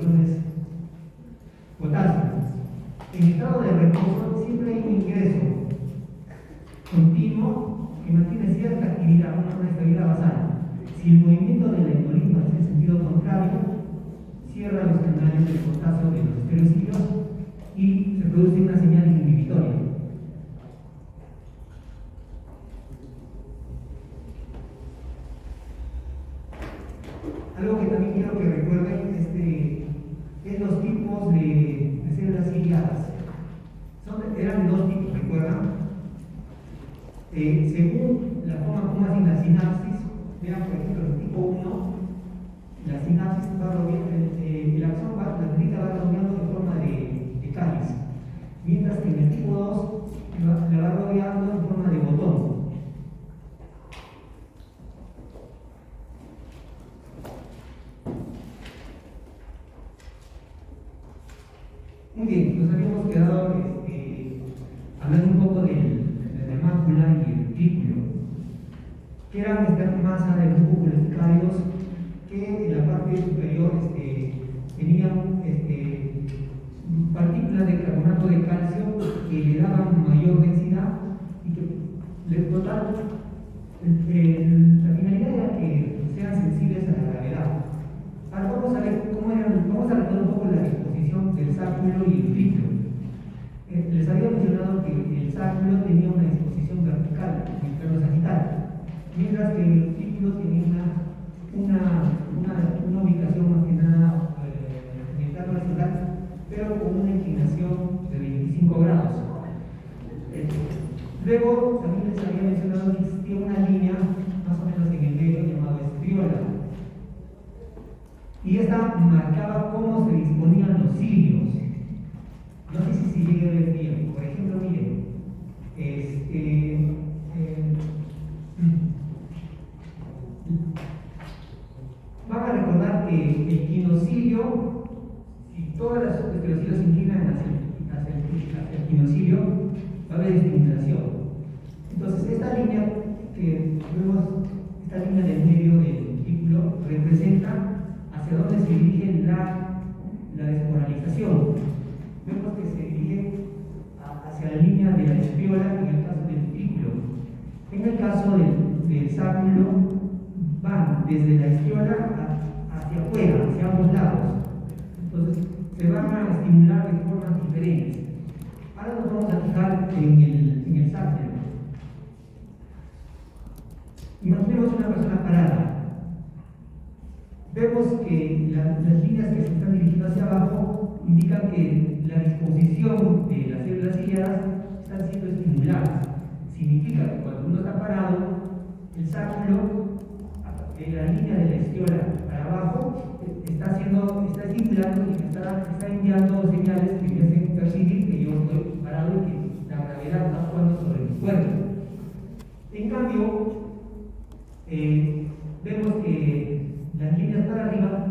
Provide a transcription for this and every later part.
iones potasio. En estado de reposo siempre hay un ingreso continuo que mantiene cierta actividad, una estabilidad basal. Si el movimiento de la hemolimfa es en sentido contrario, cierra los canales del potasio de los estereocilios y se produce una señal inhibitoria. Algo que también quiero que recuerden es los tipos de células ciliadas. Eran de dos tipos, ¿recuerdan? Según la forma como hacen la sinapsis, vean por ejemplo el tipo 1, la sinapsis va rodeando, el axón la dendrita va rodeando en forma de cáliz, mientras que en el tipo 2 la va rodeando en forma de botón. Muy bien, nos habíamos quedado hablando un poco de la mácula y el círculo, que eran esta masa de grupos eucariotas que en la parte superior tenían partículas de carbonato de calcio que le daban mayor densidad y que total, la finalidad era que sean sensibles a la gravedad. Ahora vamos a ver vamos a recordar un poco la disposición del sacro y el círculo. Les había mencionado que el sacro tenía una disposición vertical, el plano sagital, mientras que el círculo tenía una ubicación más que nada en el plano horizontal, pero con una inclinación de 25 grados. Luego también les había mencionado que existía una línea más o menos en el medio llamada estriola, y esta marcaba cómo se disponían los cilios. No sé si se llega a ver bien. Por ejemplo, miren, van a recordar que el quinocilio, si todas las estereocilios se inclinan hacia el quinocilio, va a haber estimulación. Entonces, esta línea que vemos, esta línea del medio del círculo, representa hacia dónde se dirige la despolarización. Vemos que se dirige hacia la línea de la espiola en el caso del círculo. En el caso del sáculo, van desde la espiola hacia afuera, hacia ambos lados. Entonces, se van a estimular de formas diferentes. Ahora nos vamos a fijar en el sáculo. Imaginemos una persona parada. Vemos que las líneas que se están dirigiendo hacia abajo indican que la disposición de las células ciliadas están siendo estimuladas. Significa que cuando uno está parado, el sacro, en la línea de la estiola para abajo, está estimulando y está enviando señales que me hacen percibir que yo estoy parado y que la gravedad está actuando sobre mi cuerpo. En cambio, vemos que las líneas para arriba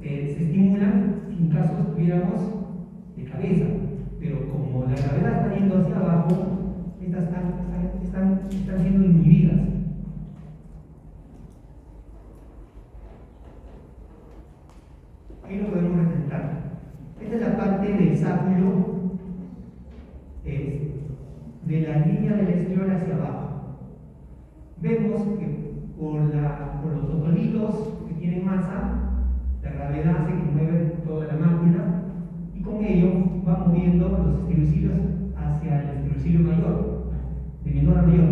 se estimulan si en caso estuviéramos de cabeza, pero como la gravedad está yendo hacia abajo, estas están siendo inhibidas. Ahí lo podemos representar. Esta es la parte del sacro de la línea de la estiola hacia abajo. Vemos que por los otolitos que tienen masa, la gravedad hace que mueve toda la mácula y con ello va moviendo los estereocilios hacia el estereocilio mayor, de menor a mayor.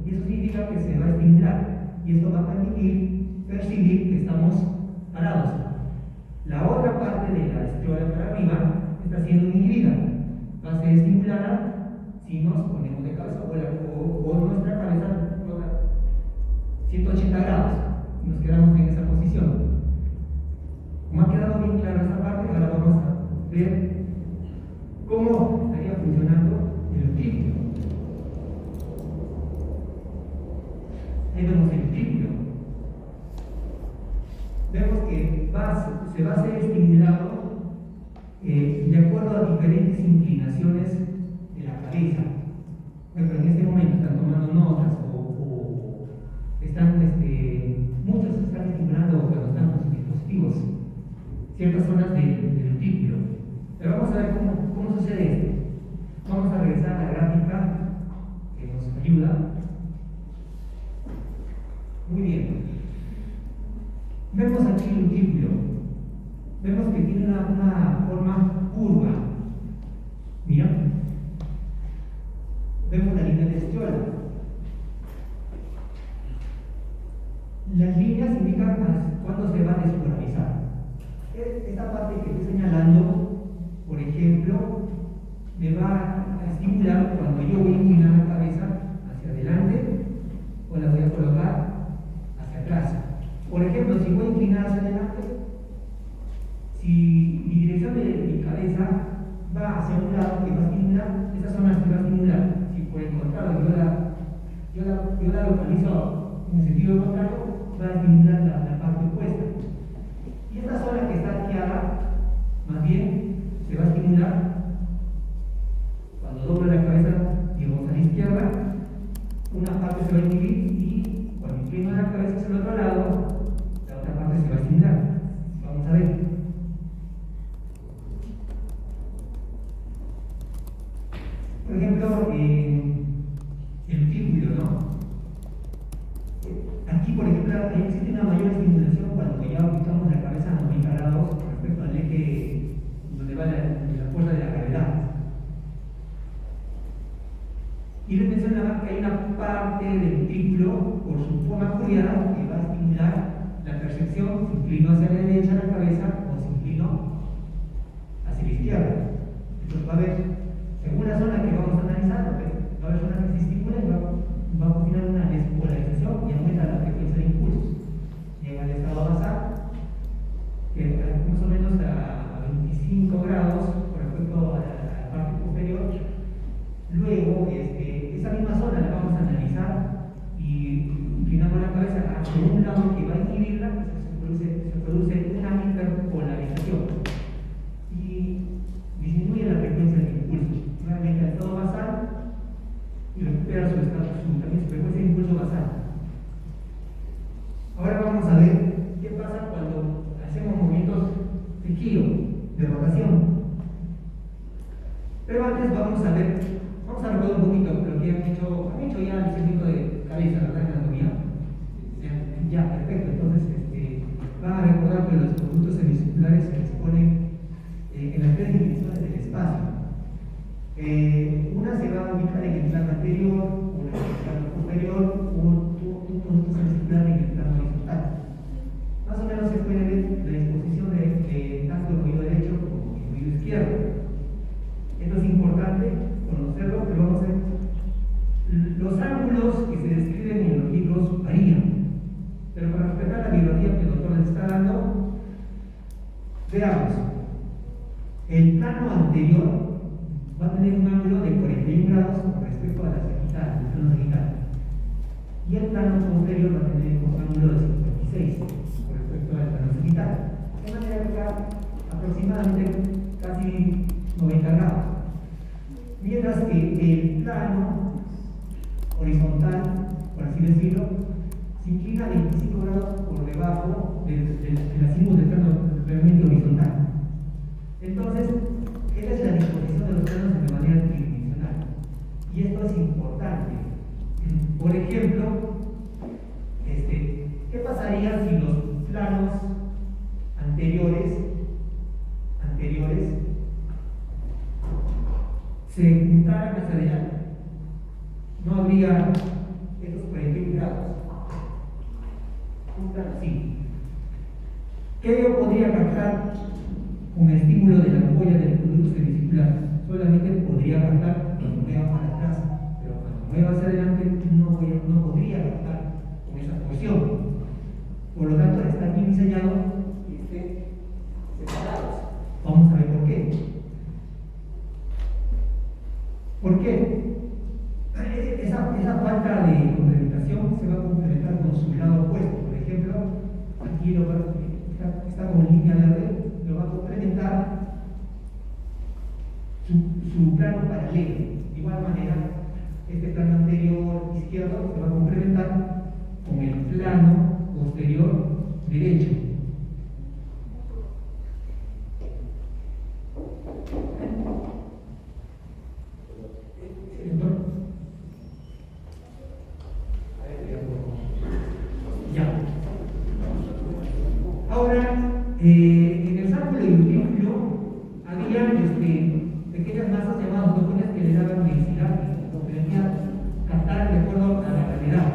Y eso significa que se va a estimular y esto va a permitir percibir que estamos parados. La otra parte de la estiola para arriba está siendo inhibida, va a ser estimulada si nos ponemos de cabeza o nuestra cabeza 180 grados y nos quedamos en esa posición. Como ha quedado bien clara esta parte, ahora vamos a ver cómo estaría funcionando el círculo. Ahí vemos el círculo. Vemos que se va a ser estimulado de acuerdo a diferentes inclinaciones de la cabeza. Bueno, en este momento están tomando notas o están, muchos están estimulando cuando están con sus dispositivos. ciertas zonas del utículo. Pero vamos a ver cómo sucede esto. Vamos a regresar a la gráfica que nos ayuda. Muy bien. Vemos aquí el utículo. Vemos que tiene una forma curva. Mira. Vemos la línea de estiola. Las líneas indican cuándo se va a despolarizar. Esta parte que estoy señalando, por ejemplo, me va a estimular cuando yo voy a inclinar la cabeza hacia adelante o la voy a colocar hacia atrás. Por ejemplo, si voy a inclinar hacia adelante, si mi dirección de mi cabeza va hacia un lado que va a estimular, esa zona se va a estimular. Si por el contrario yo la localizo en el sentido contrario, va a estimular la parte opuesta. Y esta zona que está arqueada, más bien, se va a estimular cuando doblo la cabeza, digamos, a la izquierda, una parte se va a inhibir y cuando inclino la cabeza hacia el otro lado, la otra parte se va a estimular. Vamos a ver. Por ejemplo, el utículo, ¿no? Aquí, por ejemplo, existe una mayor estimulación cuando ya ubicamos la cabeza a 90 grados respecto al eje donde va la fuerza de la gravedad. Y les mencionaba que hay una parte del utículo, por su forma curviada, que va a estimular la percepción si inclino hacia la derecha la cabeza o si inclino hacia la izquierda. Entonces va a haber, según la zona que vamos a analizar, va a haber zonas que se estimulan y va a funcionar una despolarización y aumenta la frecuencia de impulsos. Llega al estado basal, que más o menos a 25 grados con respecto a la parte posterior. Luego, esa misma zona la vamos a analizar y inclinamos la cabeza hacia un lado que va a inhibirla, se produce una hiperpolarización y disminuye la frecuencia de impulso. Nuevamente al estado basal y recupera también su frecuencia de impulso basal. Ahora vamos a ver qué pasa cuando hacemos movimientos de giro, de rotación. Pero antes vamos a recordar un poquito lo que han hecho ya el circuito de cabeza, ¿verdad? En anatomía. Ya, perfecto. Entonces, van a recordar que los conductos semicirculares se exponen en las tres dimensiones del espacio. Una se va a ubicar en el plano anterior, una en el plano posterior, un conducto semicircular en el plano horizontal. Más o menos se puede ver la disposición de tanto el oído derecho como el oído izquierdo. Esto es importante conocerlo, pero vamos a ver. Los ángulos que se describen en los libros varían, pero para respetar la biología que el doctor les está dando, veamos. El plano anterior va a tener un ángulo de 41 grados con respecto a la sagital, el plano sagital. Y el plano posterior va a tener un ángulo de 56 con respecto al plano sagital. De manera que da aproximadamente casi 90 grados. Mientras que el plano horizontal, por así decirlo, se inclina 25 grados por debajo del azimut del plano realmente horizontal. Entonces, esa es la disposición de los planos de manera tridimensional. Y esto es importante. Por ejemplo, ¿qué pasaría si los planos anteriores se juntaran hacia adelante? No habría estos 41 grados. Juntan así. ¿Qué yo podría captar con el estímulo de la ampolla del conducto semicircular? Solamente podría captar cuando mueva para atrás, pero cuando mueva hacia adelante no podría captar con esa posición. Por lo tanto, está bien diseñado que estén separados. Vamos a ver por qué. ¿Por qué? Esa falta de complementación se va a complementar con su lado opuesto. Por ejemplo, aquí está con línea verde, lo va a complementar su plano paralelo. De igual manera, este plano anterior izquierdo se va a complementar con el plano posterior derecho. en el sacro y el núcleo había pequeñas masas llamadas fotones que le daban densidad y lo permitían captar de acuerdo a la gravedad.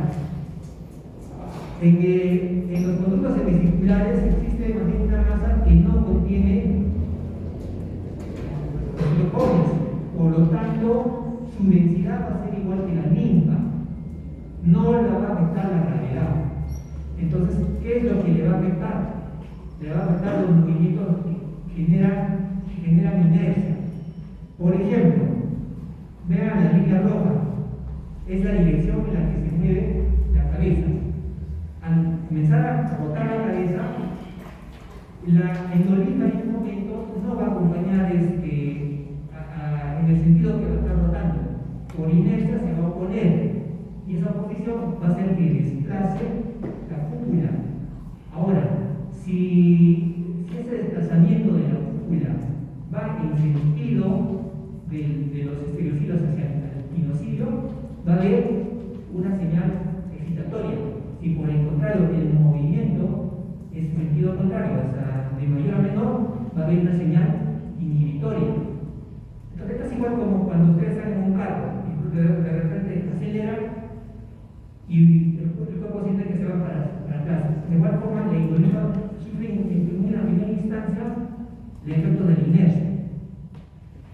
En los conductos semicirculares existe más bien una masa que no contiene fotones, por lo tanto su densidad va a ser igual que la ninfa, no la va a afectar la gravedad. Entonces, ¿qué es lo que le va a afectar? Le va a afectar los movimientos que generan inercia. Por ejemplo, vean la línea roja, es la dirección en la que se mueve la cabeza. Al comenzar a rotar la cabeza, la endolifa en un momento no va a acompañar en el sentido que va a estar rotando. Por inercia se va a oponer y esa oposición va a hacer que desplace la cúpula. Ahora, si ese desplazamiento de la cúpula va en sentido de los estereocilos hacia el quinocilio, va a haber una señal excitatoria. Si por el contrario el movimiento es en sentido contrario, o sea, de mayor a menor, va a haber una señal inhibitoria. Entonces, es igual como cuando ustedes salen en un carro y de repente aceleran y el cuerpo siente que se va para atrás. De igual forma, la endolifa sufre en una primera instancia el efecto de la inercia.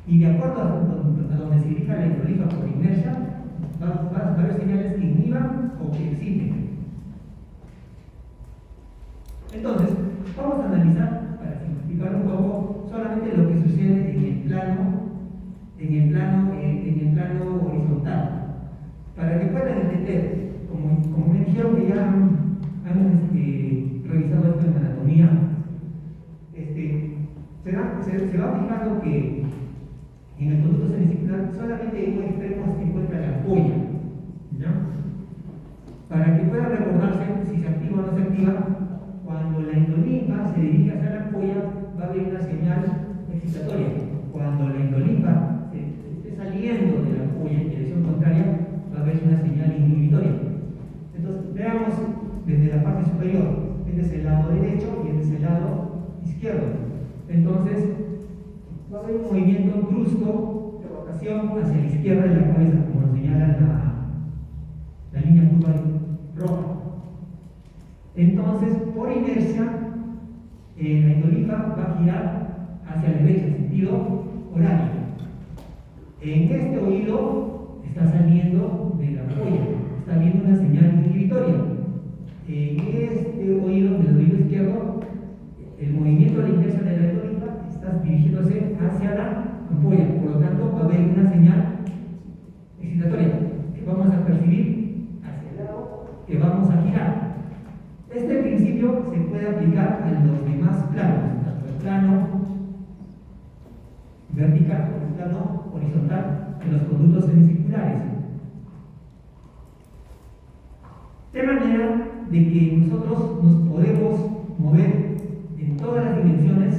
Y de acuerdo a donde se dirija la endolifa por inercia, va a haber señales que inhiban o que exciten. Entonces, vamos a analizar, para simplificar un poco, solamente lo que sucede en el plano horizontal. Para que puedan entender, como me dijeron que ya han revisado esto en anatomía, se va fijando que en el conducto semicircular solamente en un extremo se encuentra la ampolla, ¿ya? Para que pueda recordarse si se activa o no se activa, cuando la endolifa se dirige hacia la ampolla va a haber una señal excitatoria. Cuando la endolifa esté saliendo de la ampolla en dirección contraria, va a haber una señal inhibitoria. Entonces, veamos desde la parte superior. Este es el lado derecho y este es el lado izquierdo. Entonces, va a haber un movimiento brusco de rotación hacia la izquierda de la cabeza, como lo señala la línea curva roja. Entonces, por inercia, la endolifa va a girar hacia la derecha, en sentido horario. En este oído está saliendo de la ampolla, está viendo una señal inhibitoria. En este oído, del oído izquierdo, el movimiento de la inercia de la endolifa está dirigiéndose hacia la ampolla, por lo tanto va a haber una señal excitatoria que vamos a percibir hacia el lado que vamos a girar. Este principio se puede aplicar a los demás planos, tanto el plano vertical como el plano horizontal de los conductos semicirculares. De manera de que nosotros nos podemos mover en todas las dimensiones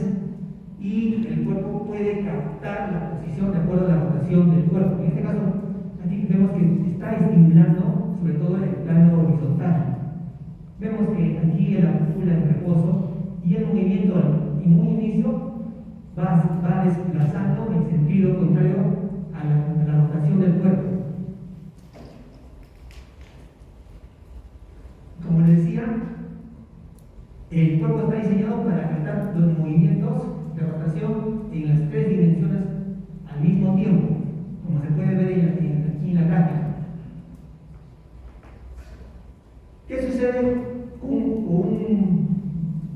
y el cuerpo puede captar la posición de acuerdo a la rotación del cuerpo. En este caso, aquí vemos que está estimulando sobre todo en el plano horizontal. Vemos que aquí la cúpula en reposo y el movimiento en un inicio va desplazando en sentido contrario a la rotación del cuerpo. Como les decía, el cuerpo está diseñado para captar los movimientos de rotación en las tres dimensiones al mismo tiempo, como se puede ver aquí en la gráfica. ¿Qué sucede con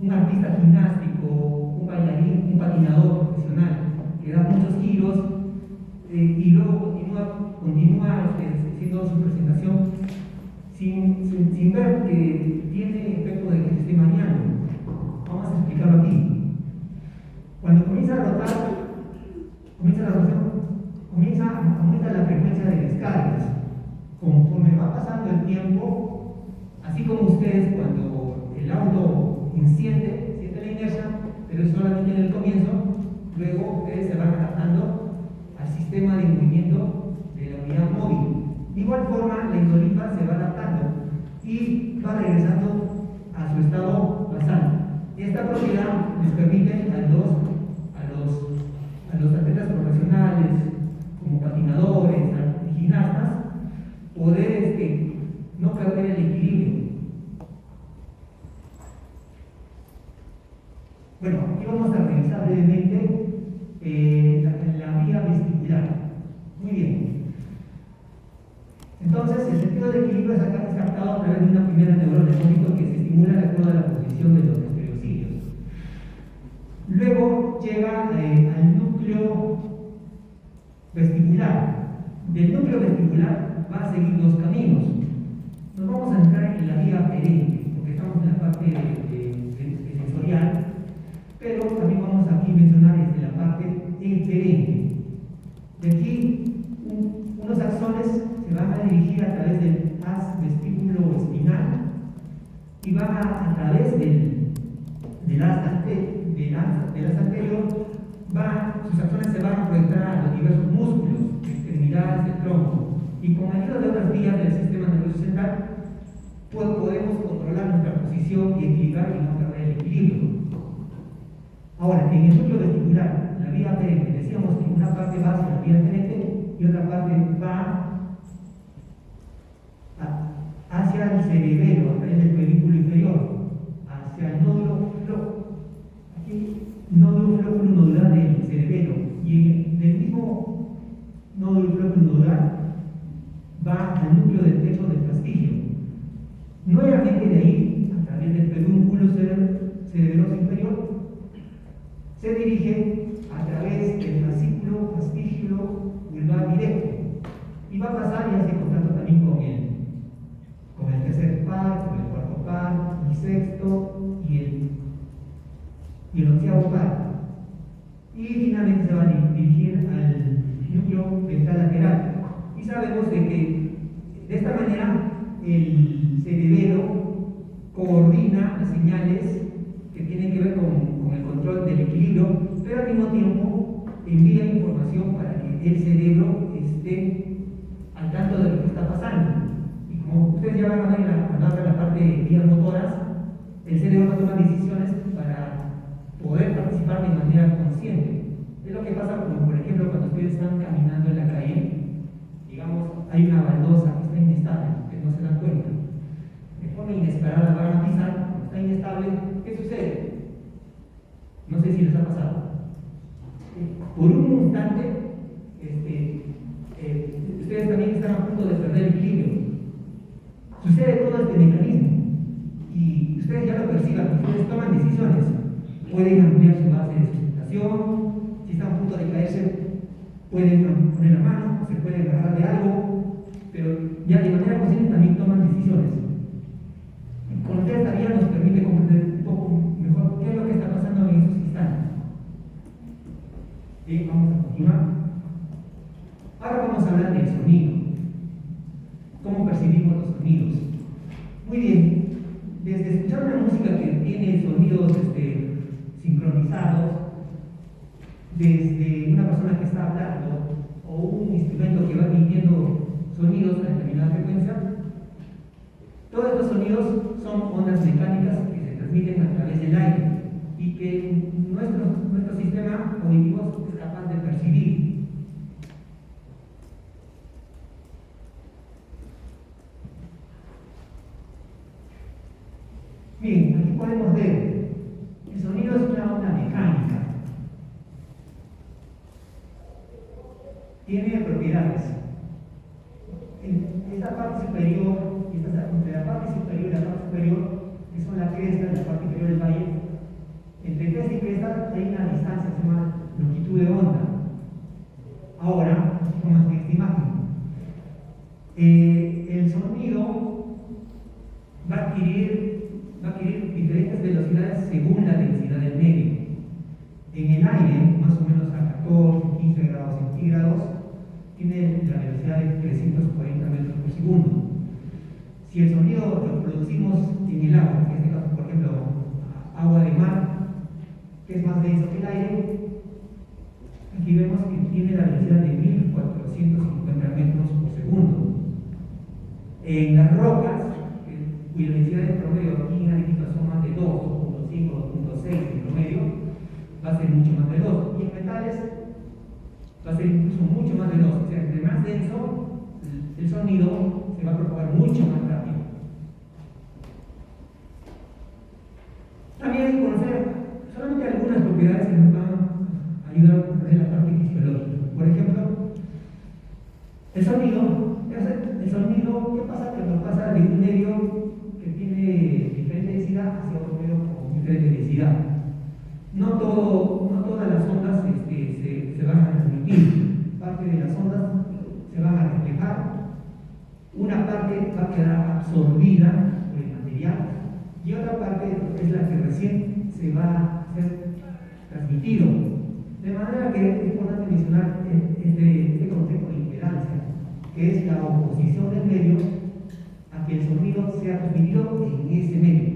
un artista gimnástico, un bailarín, un patinador profesional que da muchos giros y luego continúa haciendo su presentación sin ver que tiene efecto de que se esté mareando? Vamos a explicarlo aquí. Cuando comienza a rotar, aumenta la frecuencia de descargas. Conforme va pasando el tiempo, así como ustedes cuando el auto siente la inercia, pero es solamente en el comienzo, luego ustedes se van adaptando al sistema de movimiento de la unidad móvil. De igual forma, la endolifa se va adaptando y va regresando a su estado basal. Esta propiedad les aquí vamos a revisar brevemente la vía vestibular. Muy bien. Entonces, el sentido de equilibrio es captado a través de una primera neurona, hemos visto que se estimula de acuerdo a la posición de los estereocilios. Luego llega al núcleo vestibular. Del núcleo vestibular va a seguir dos caminos. Nos vamos a entrar en la vía aferente, porque estamos en la parte de sensorial, pero también vamos aquí a mencionar la parte eferente. De aquí, unos axones se van a dirigir a través del haz vestíbulo espinal y van a través del haz anterior, sus axones se van a proyectar a los diversos músculos, extremidades del tronco, y con ayuda de otras vías del sistema nervioso central, pues podemos controlar nuestra posición y equilibrar y no perder el equilibrio. Ahora, en el núcleo vestibular, la vía aferente, decíamos que una parte va hacia la vía aferente y otra parte va hacia el cerebelo, a través del pedúnculo inferior, hacia el nódulo flóculo nodular del cerebelo, y del mismo nódulo flóculo nodular va al núcleo del techo del fastigio. Nuevamente de ahí, a través del pedúnculo cerebeloso inferior, se dirige a través del fascículo fastígilo vulvar directo y va a pasar y hace contacto también con el tercer par, con el cuarto par, el sexto y el onceavo par. Y finalmente se va a dirigir al núcleo ventral lateral. Y sabemos de que de esta manera el cerebelo coordina las señales que tienen que ver con el control del equilibrio, pero al mismo tiempo envía información para que el cerebro esté al tanto de lo que está pasando. Y como ustedes ya van a ver en la parte de vías motoras, el cerebro va a tomar decisiones para poder participar de manera consciente. Es lo que pasa como, por ejemplo, cuando ustedes están caminando en la calle, digamos, hay una baldosa que está inestable, que no se dan cuenta. De forma inesperada van a pisar, como está inestable, ¿qué sucede? No sé si les ha pasado. Por un instante, ustedes también están a punto de perder el equilibrio. Sucede todo este mecanismo y ustedes ya lo perciban, ustedes toman decisiones. Pueden ampliar su base de sustentación, si están a punto de caerse, pueden poner la mano, se pueden agarrar de algo, pero ya de manera consciente también toman decisiones. Conocer esta vía nos permite comprender un poco mejor qué es lo que está pasando en esos instantes. Bien, vamos a continuar. Ahora vamos a hablar del sonido. ¿Cómo percibimos los sonidos? Muy bien, desde escuchar una música que tiene sonidos sincronizados, desde una persona que está hablando o un instrumento que va emitiendo sonidos a determinada frecuencia, todos estos sonidos son ondas mecánicas que se transmiten a través del aire y que nuestro sistema auditivo es capaz de percibir. Bien, aquí podemos ver, el sonido es una onda mecánica. Tiene propiedades. En esta parte superior, entre la parte superior y la parte superior, que son la cresta y la parte inferior del valle, entre cresta y cresta hay una distancia que se llama longitud de onda. Ahora, como en esta imagen, el sonido va a adquirir diferentes velocidades según la densidad del medio. En el aire, más o menos a 14, 15 grados centígrados, tiene la velocidad de 340 metros por segundo. Si el sonido lo producimos en el agua, en este caso, por ejemplo, agua de mar, que es más denso que el aire, aquí vemos que tiene la velocidad de 1450 metros por segundo. En las rocas, cuya densidad de promedio aquí en Arequipa son más de 2, 2.5, 2.6 en promedio, va a ser mucho más veloz. Y en metales va a ser incluso mucho más veloz. O sea, entre más denso, el sonido se va a propagar mucho más rápido. También hay que conocer solamente algunas propiedades que nos van a ayudar a comprender la parte fisiológica. Por ejemplo, el sonido, ¿qué pasa cuando pasa de un medio que tiene diferente densidad hacia otro medio con diferente densidad? No todas las ondas se van a transmitir. Parte de las ondas se van a reflejar, una parte va a quedar absorbida por el material y otra parte es la que recién se va a ser transmitido. De manera que es importante mencionar este concepto de impedancia, que es la oposición del medio a que el sonido sea transmitido en ese medio.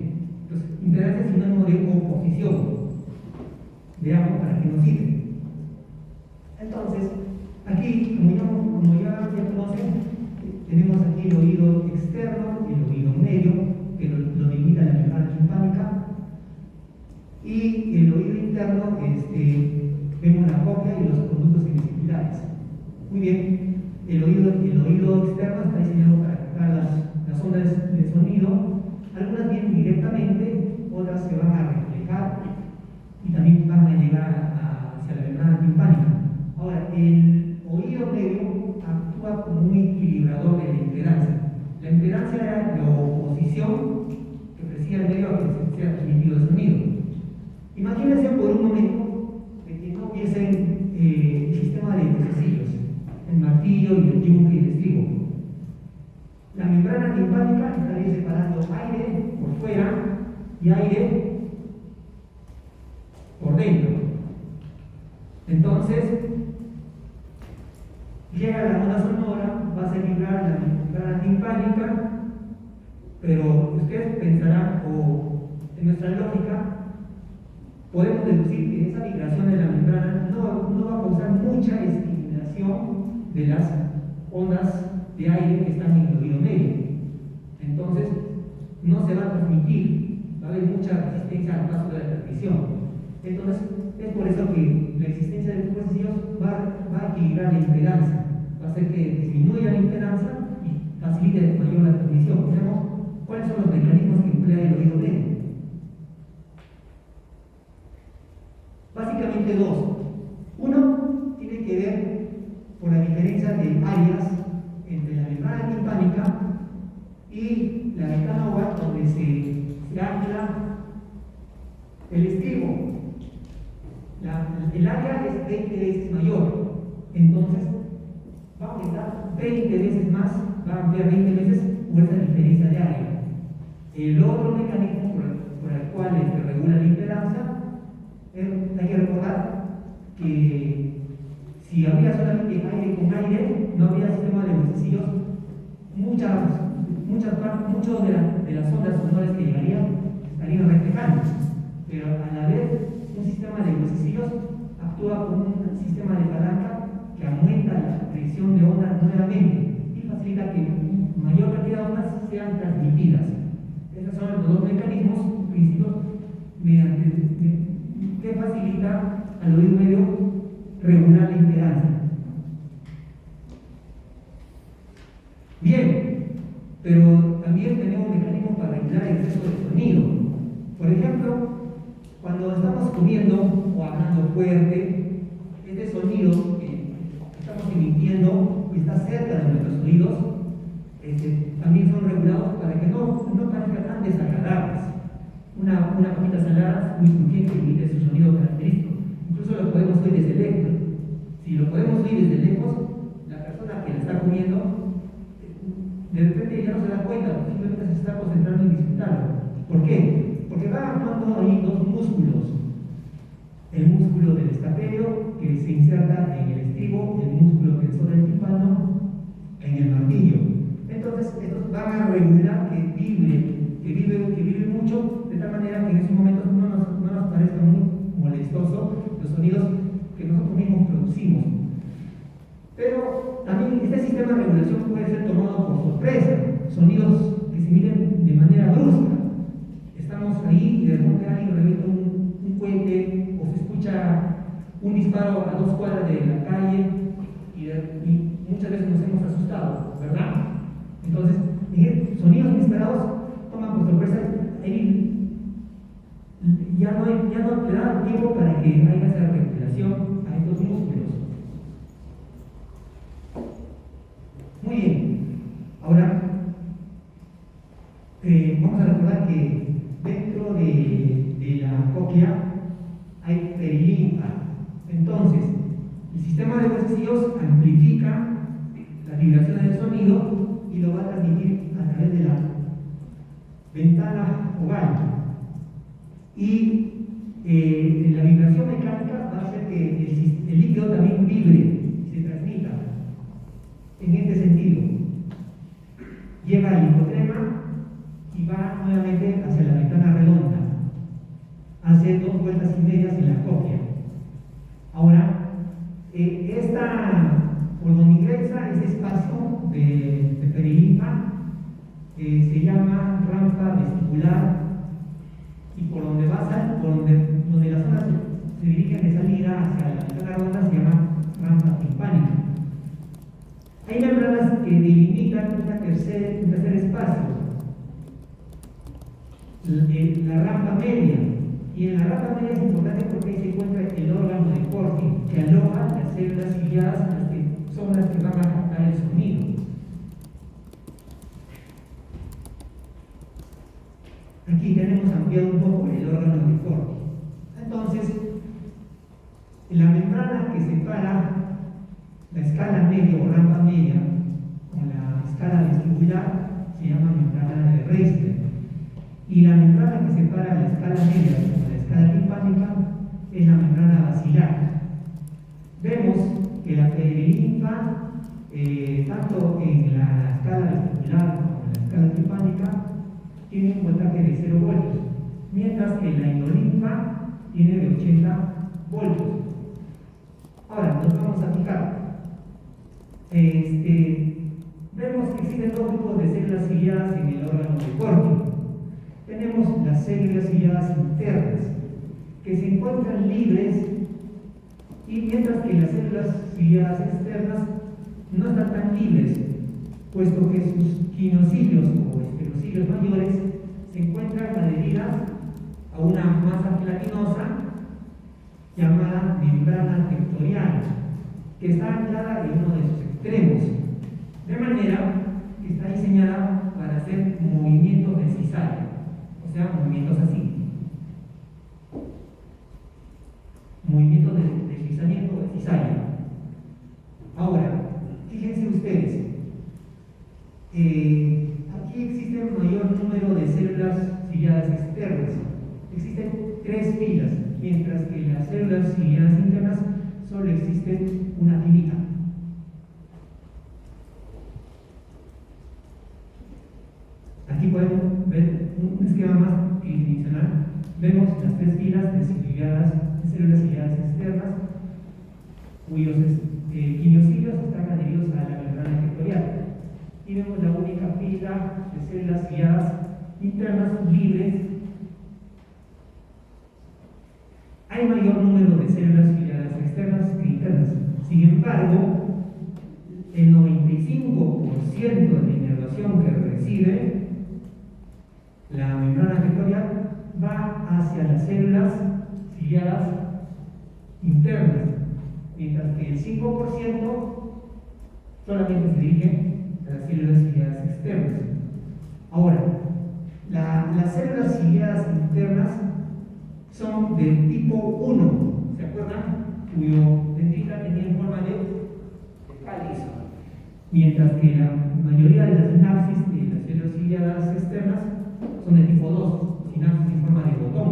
Entonces, impedancia es sinónimo de oposición. Veamos para qué nos sirve. Entonces, aquí, como ya conocen, tenemos aquí el oído externo y el oído medio, que lo delimita la membrana timpánica, y el oído interno, vemos la cóclea y los conductos semicirculares. Muy bien, el oído externo está diseñado para captar las ondas de sonido. Algunas vienen directamente, otras se van a reflejar y también van a llegar hacia la membrana timpánica. Ahora, el oído medio actúa como un equilibrador de la impedancia. La impedancia era la oposición que ofrecía el medio a que sea transmitido el sonido. Imagínense por un momento que no hubiesen el sistema de huesecillos, el martillo y el yunque y el estribo. La membrana timpánica estaría separando aire por fuera y aire por dentro. Entonces, llega la onda sonora, va a vibrar la membrana timpánica, pero ustedes pensarán, o en nuestra lógica, podemos deducir que esa vibración de la membrana no va a causar mucha estimulación de las ondas de aire que están en el oído medio. Entonces, no se va a transmitir, va a haber mucha resistencia al paso de la transmisión. Entonces, es por eso que la existencia de estos huesecillos va a equilibrar la impedancia, va a hacer que disminuya la impedancia y facilite mayor la transmisión. Veamos cuáles son los mecanismos que emplea el oído medio. Básicamente dos. Uno tiene que ver por la diferencia de áreas entre la membrana timpánica y la ventana oval donde se ancla el estribo. El área es 20 veces mayor, entonces va a aumentar 20 veces más, va a ampliar 20 veces por esa diferencia de área. El otro mecanismo por el cual se regula la impedancia, hay que recordar que si habría solamente aire con aire, no habría sistema de huesecillos, muchas de las ondas sonoras que llegarían estarían reflejando, pero al haber un sistema de huesecillos actúa como un sistema de palanca que aumenta la presión de ondas nuevamente y facilita que mayor cantidad de ondas sean transmitidas. Esos son los dos mecanismos principios que facilita al oído medio regular la impedancia. Bien, pero también tenemos mecanismos para regular el exceso de sonido. Por ejemplo, cuando estamos comiendo o hablando fuerte, este sonido que estamos emitiendo y está cerca de nuestros oídos, también son regulados para que no parezcan tan desagradables. Una papita salada muy crujiente emite su sonido característico. Incluso lo podemos oír desde lejos. Si lo podemos oír desde lejos, la persona que la está comiendo, de repente ya no se da cuenta, simplemente se está concentrando en disfrutarlo. ¿Por qué? Porque van actuando ahí dos músculos. El músculo del escaperio, que se inserta en el estribo, y el músculo tensor del tímpano en el martillo. Entonces, estos van a regular que vibre mucho, de tal manera que en esos momentos no nos parezca muy molestoso los sonidos que nosotros mismos producimos. Pero también este sistema de regulación puede ser tomado por sorpresa, sonidos que se emiten de manera brusca. Estamos ahí y de repente alguien revienta un cohete o se escucha un disparo a 2 cuadras de la calle y muchas veces nos hemos asustado, ¿verdad? Entonces, sonidos inesperados toman por sorpresa. Ahí ya no te da tiempo para que haya esa recuperación a estos músculos. Muy bien, ahora vamos a recordar que dentro de la cóclea hay perilinfa. Entonces, el sistema de huesecillos amplifica las vibraciones del sonido y lo va a transmitir a través de la ventana oval. Y la vibración mecánica va a hacer que el líquido también vibre y se transmita. En este sentido, llega al hipotrema y va nuevamente hacia la ventana redonda. Hace 2 vueltas y medias en la cóclea. Ahora, esta colonigresa, este espacio de perilinfa, se llama rampa vestibular, y por donde donde las zonas se dirigen de salida hacia la ventana redonda se llama rampa timpánica. Hay membranas que delimitan un tercer espacio, la rampa media, y en la rampa media es importante porque ahí se encuentra el órgano de Corti, que aloja las células ciliadas, que son las que van a captar el sonido. Aquí tenemos ampliado un poco el órgano de Corti. Entonces, la membrana que separa la escala media o rampa media con la escala vestibular se llama membrana de Reisner, y la membrana que separa la escala media con la escala timpánica es la membrana basilar. Vemos que la perilinfa, tanto en la escala vestibular como en la escala timpánica, tiene un voltaje de 0 voltios, mientras que la endolinfa tiene de 80 voltios. Ahora, nos vamos a fijar. Vemos que existen 2 grupos de células ciliadas en el órgano de Corti. Tenemos las células ciliadas internas, que se encuentran libres, y mientras que las células ciliadas externas no están tan libres, puesto que sus quinocilios o esterocilios mayores se encuentran adheridas a una masa gelatinosa llamada membrana vectorial, que está anclada en uno de sus extremos, de manera que está diseñada para hacer movimientos de cisárea, o sea, movimientos así, movimientos de deslizamiento de cisárea. Ahora, fíjense ustedes, aquí existe un mayor número de células ciliadas externas. Existen 3 filas, mientras que en las células ciliadas internas solo existe una filita. Aquí podemos ver un esquema más tridimensional. Vemos las 3 filas de células ciliadas externas, cuyos quiniocilios están adheridos a la membrana vectorial. Y vemos la única fila de células ciliadas internas libres. Hay mayor número de células ciliadas externas que internas. Sin embargo, el 95% de la inervación que recibe la membrana vectorial va hacia las células ciliadas internas, mientras que el 5% solamente se dirige a las células ciliadas externas. Ahora, las células ciliadas internas son de tipo 1, ¿se acuerdan? Cuyo dendrita tenía forma de cáliz, mientras que la mayoría de las sinapsis de las células ciliadas externas son de tipo 2, sinapsis en forma de botón.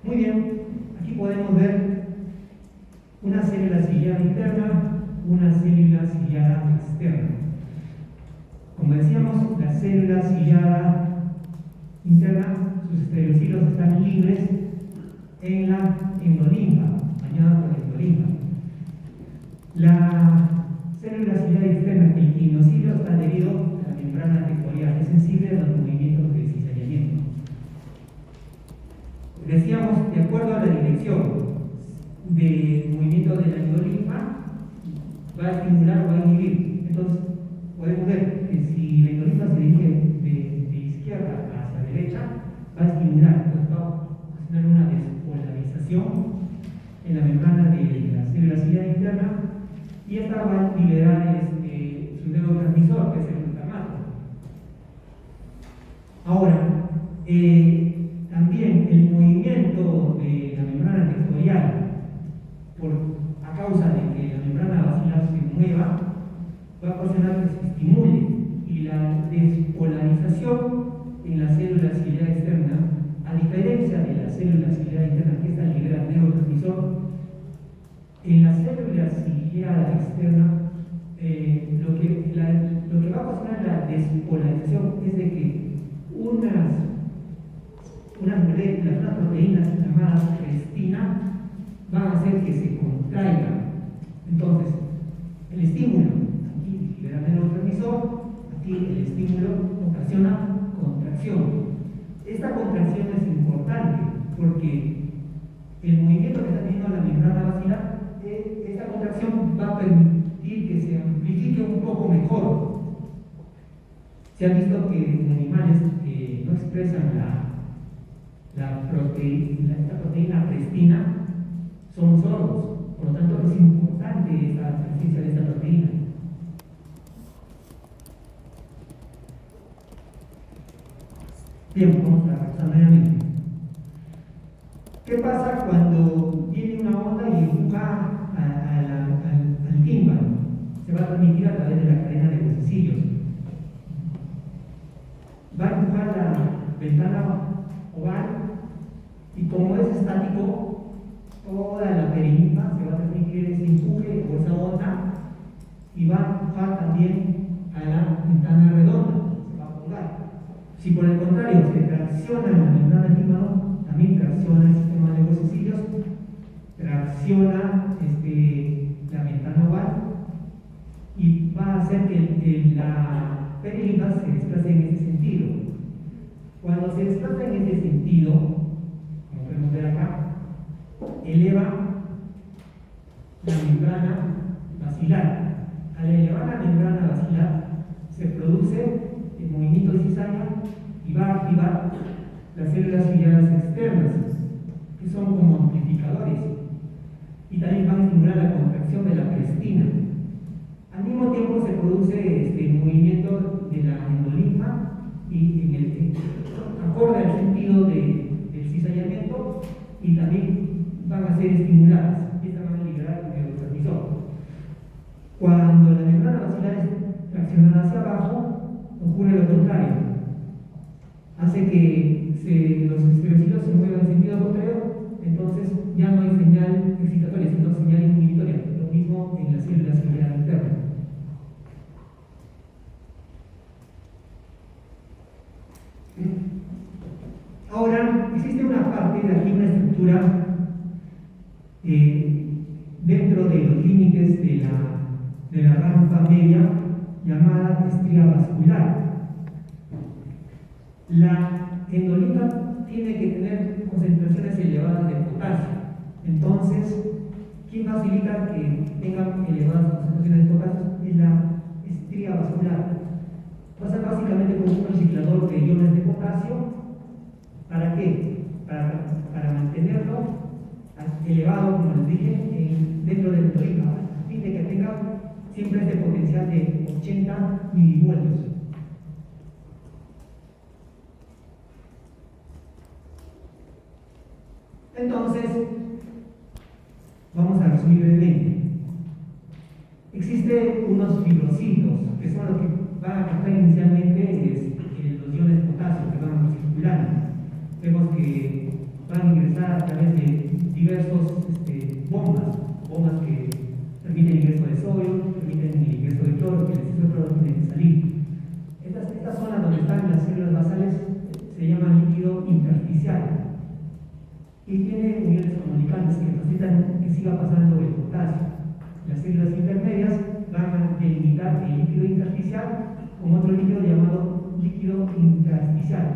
Muy bien, aquí podemos ver una célula ciliada interna, una célula ciliada externa. Como decíamos, la célula ciliada interna, sus estereocilos están libres en la endolinfa, bañadas por la endolinfa. La célula ciliada externa, el quinocilio, está adherido a la membrana vectorial, es sensible a los movimientos de cizallamiento. Decíamos, de acuerdo a la dirección de movimiento de la endolinfa, va a estimular o va a inhibir. Entonces, podemos ver que si la endolinfa se derecha, va a estimular, pues va a ocasionar una despolarización en la membrana de la célula ciliar interna, y esta va a liberar su neurotransmisor, que es el glutamato. Ahora, también el movimiento de la membrana vectorial, a causa de que la membrana basilar se mueva, va a ocasionar que se estimule, y la despolarización en la célula ciliar externa, a diferencia de la célula ciliar interna, que esta libera el neurotransmisor, en la célula ciliar externa, lo que va a ocasionar la despolarización es de que unas moléculas, unas proteínas llamadas crestina, van a hacer que se contraigan. Entonces, el estímulo, aquí libera el neurotransmisor, aquí el estímulo ocasiona contracción. Esta contracción es importante porque el movimiento que está teniendo la membrana basilar, esta contracción va a permitir que se amplifique un poco mejor. Se ha visto que en animales que no expresan esta proteína crestina son sordos, por lo tanto es importante esta presencia de esta proteína. Bien, vamos a repasar nuevamente. ¿Qué pasa cuando viene una onda y empuja al tímpano? Se va a transmitir a través de la cadena de huesecillos. Va a empujar la ventana oval, y como es estático, toda la perininfa se va a transmitir ese empuje o esa onda, y va a empujar también a la ventana redonda, se va a colgar. Si por el contrario se tracciona la membrana del tímpano, también tracciona el sistema de huesecillos, tracciona la ventana oval, y va a hacer que la perilinfa se desplace en ese sentido. Cuando se desplaza en ese sentido, como podemos ver acá, eleva la membrana basilar. Al elevar la membrana basilar, se produce el movimiento de cizaña y va a activar las células ciliares externas, que son como amplificadores, y también van a estimular la contracción de la crestina. Al mismo tiempo se produce el movimiento de la endolinfa, y acorde al sentido del cizallamiento, y también van a ser estimuladas, y estas van a liberar el neurotransmisor. Cuando la membrana basilar es traccionada hacia abajo, ocurre lo contrario. Hace que los estereocitos se muevan en sentido contrario, entonces ya no hay señal excitatoria, sino señal inhibitoria. Lo mismo en la célula ciliar interna. Ahora, existe una parte de aquí, una estructura dentro de los límites de la rampa media, llamada estría vascular. La endolinfa tiene que tener concentraciones elevadas de potasio. Entonces, ¿quién facilita que tengan elevadas concentraciones de potasio? Es la estría vascular. Pasa básicamente como un reciclador de iones de potasio. ¿Para qué? Para mantenerlo elevado, como les dije, dentro del endolinfa, a fin de que tenga siempre este potencial de 80 milivoltios. Entonces, vamos a resumir brevemente. Existen unos fibrocitos, que son los que van a captar inicialmente los iones de potasio que van circulando. Vemos que van a ingresar a través de diversos bombas que permiten el ingreso de sodio, permiten el ingreso de cloro, que el exceso de cloro tiene que salir. Esta zona donde están las células basales se llama líquido intersticial, y tiene uniones comunicantes que facilitan que siga pasando el potasio. Las células intermedias van a delimitar el líquido intersticial con otro líquido llamado líquido intersticial.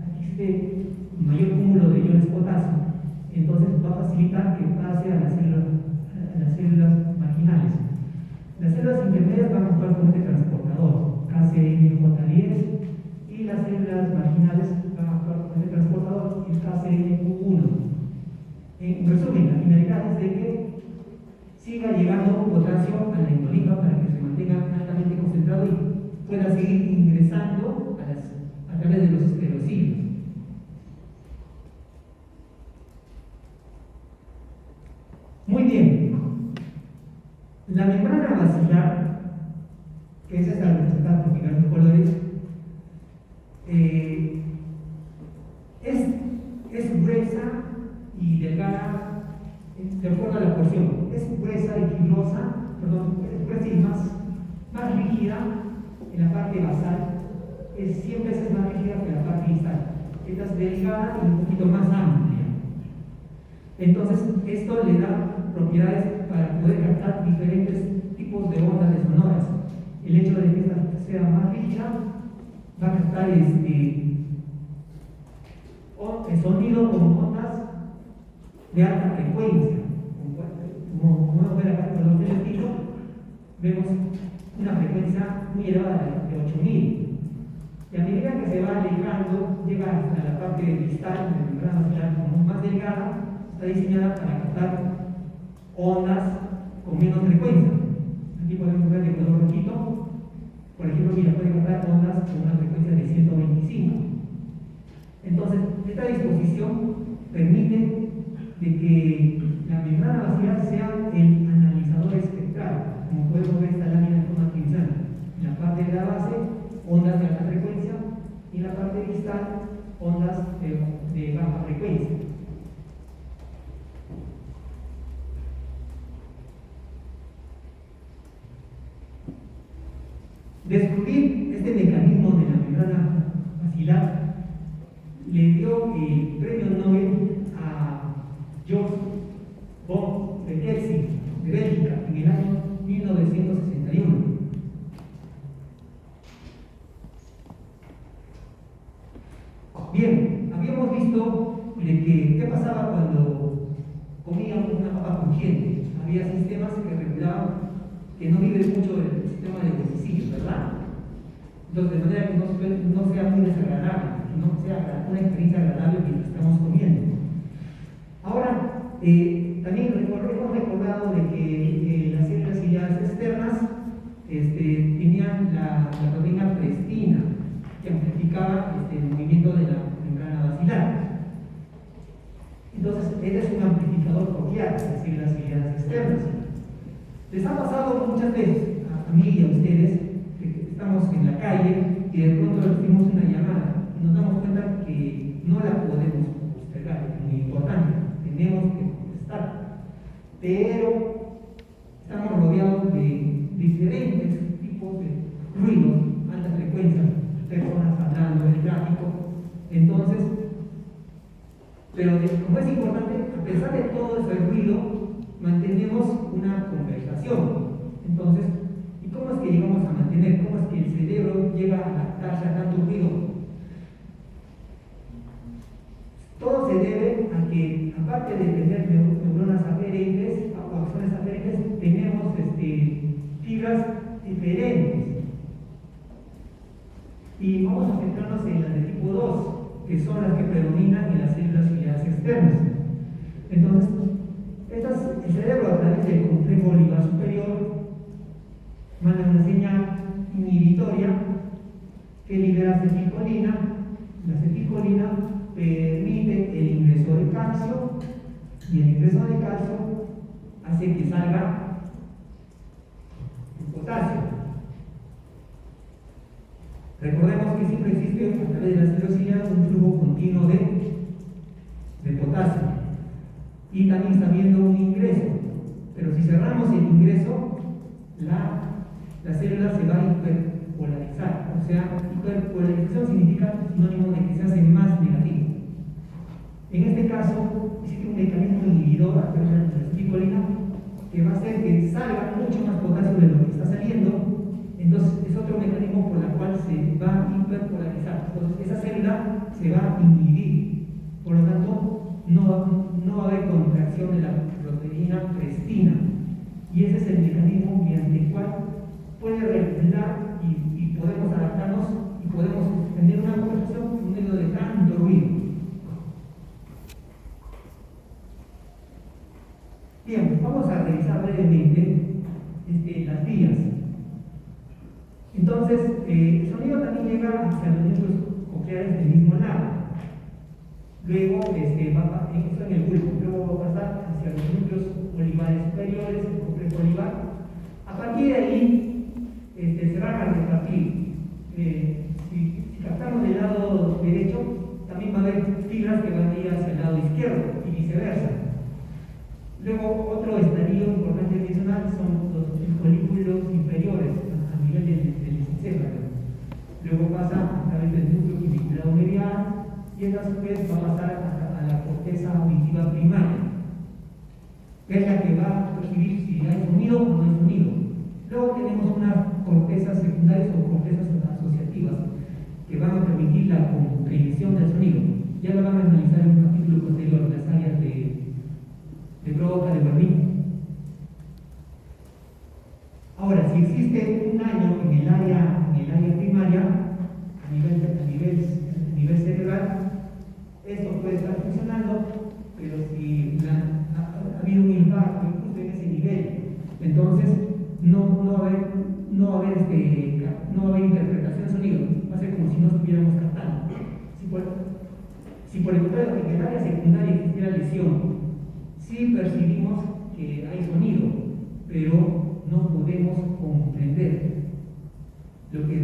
Aquí existe un mayor cúmulo de iones potasio, entonces va a facilitar que pase a las células marginales. Las células intermedias van a actuar como este transportador, KCNJ10, y las células marginales van a actuar En resumen, la finalidad es de que siga llegando potasio a la endolina para que se mantenga altamente concentrado y pueda seguir ingresando a través de los esclerocidios. Muy bien. La membrana basilar, que es esta representada por diversos colores, es gruesa y delgada de acuerdo a la porción. Es gruesa y fibrosa, es gruesa y más rígida en la parte basal. Siempre es más rígida que la parte distal. Esta es delgada y un poquito más amplia. Entonces, esto le da propiedades para poder captar diferentes tipos de ondas sonoras. El hecho de que esta sea más rígida va a captar sonido con ondas de alta frecuencia. Como podemos ver acá con los telescopios, vemos una frecuencia muy elevada de 8000. Y a medida que se va alejando, llega hasta la parte distal, de la membrana basilar, como más delgada, está diseñada para captar ondas con menos frecuencia. Aquí podemos ver de color rojito, por ejemplo, mira, puede captar ondas con una frecuencia de 125. Entonces, esta disposición permite de que la membrana basilar sea el analizador espectral. Como podemos ver esta lámina de forma tridimensional. En la parte de la base, ondas de alta frecuencia, y en la parte distal, ondas de baja frecuencia. Descubrir este mecanismo de la membrana basilar le dio el premio Nobel a George von Becquerel de Bélgica en el año 1961. Bien, habíamos visto de que qué pasaba cuando comíamos una papa crujiente. Había sistemas que regulaban que no vive mucho el sistema de decisillos, ¿verdad? Entonces, de manera que no sea muy desagradable, que no sea una experiencia agradable mientras estamos comiendo. Ahora, también hemos recordado de que las células ciliares externas tenían la proteína prestina, que amplificaba el movimiento de la membrana basilar. Entonces, este es un amplificador copial, es decir, las ciliares externas. Les ha pasado muchas veces, a mí y a ustedes, que estamos en la calle y de pronto recibimos una llamada y nos damos cuenta que no la podemos postergar, es muy importante, tenemos que contestar. Pero estamos rodeados de diferentes tipos de ruidos, altas frecuencias, personas hablando del tráfico. Entonces, pero como es importante, a pesar de todo ese ruido, mantenemos una conversación. Entonces, ¿y cómo es que llegamos a mantener? ¿Cómo es que el cerebro llega a adaptarse a tanto ruido? Todo se debe a que, aparte de tener neuronas aferentes o axones aferentes, tenemos fibras diferentes. Y vamos a centrarnos en las de tipo 2, que son las que predominan en las células ciliares externas. Entonces, el cerebro a través del complejo olivar superior manda una señal inhibitoria que libera acetilcolina. La acetilcolina permite el ingreso de calcio y el ingreso de calcio hace que salga el potasio. Recordemos que siempre existe a través de las células ciliares un flujo continuo de potasio. Y también está habiendo un ingreso, pero si cerramos el ingreso, la célula se va a hiperpolarizar. O sea, hiperpolarización significa sinónimo de que se hace más negativo. En este caso, existe un mecanismo inhibidor a través de la acetilcolina que va a hacer que salga mucho más potasio de lo que está saliendo. Entonces, es otro mecanismo por el cual se va a hiperpolarizar. Entonces, esa célula se va a inhibir. Por lo tanto, no va a haber contracción de la proteína prestina. Y ese es el mecanismo mediante el cual puede regular y podemos adaptarnos y podemos tener una conversación en medio de tanto ruido. aleatoriamente las vías. Entonces, el sonido también llega hacia los núcleos cocleares del mismo lado. Luego, esto en el bulbo, luego va a pasar hacia los núcleos olivares superiores, el complejo olivar. A partir de ahí, se van a repartir. Si captamos del lado derecho, también va a haber fibras que van a ir hacia el lado izquierdo y viceversa. Luego, otro estadio importante mencionar son los folículos inferiores a nivel del encéfalo. Luego pasa a través del núcleo claviculado medial y esta a su vez va a pasar a la corteza auditiva primaria, que es la que va a percibir si hay sonido o no hay sonido. Luego tenemos unas cortezas secundarias o cortezas asociativas que van a permitir la comprensión del sonido. Ya lo van a analizar en un capítulo posterior, las áreas de Broca, de Berlín. Ahora, si existe un daño en el área primaria, a nivel cerebral, esto puede estar funcionando, pero si ha habido un impacto justo en ese nivel, entonces no va a haber interpretación de sonido, va a ser como si no estuviéramos captando. Si por el contrario en el área secundaria existiera lesión, sí percibimos que hay sonido, pero no podemos comprender lo que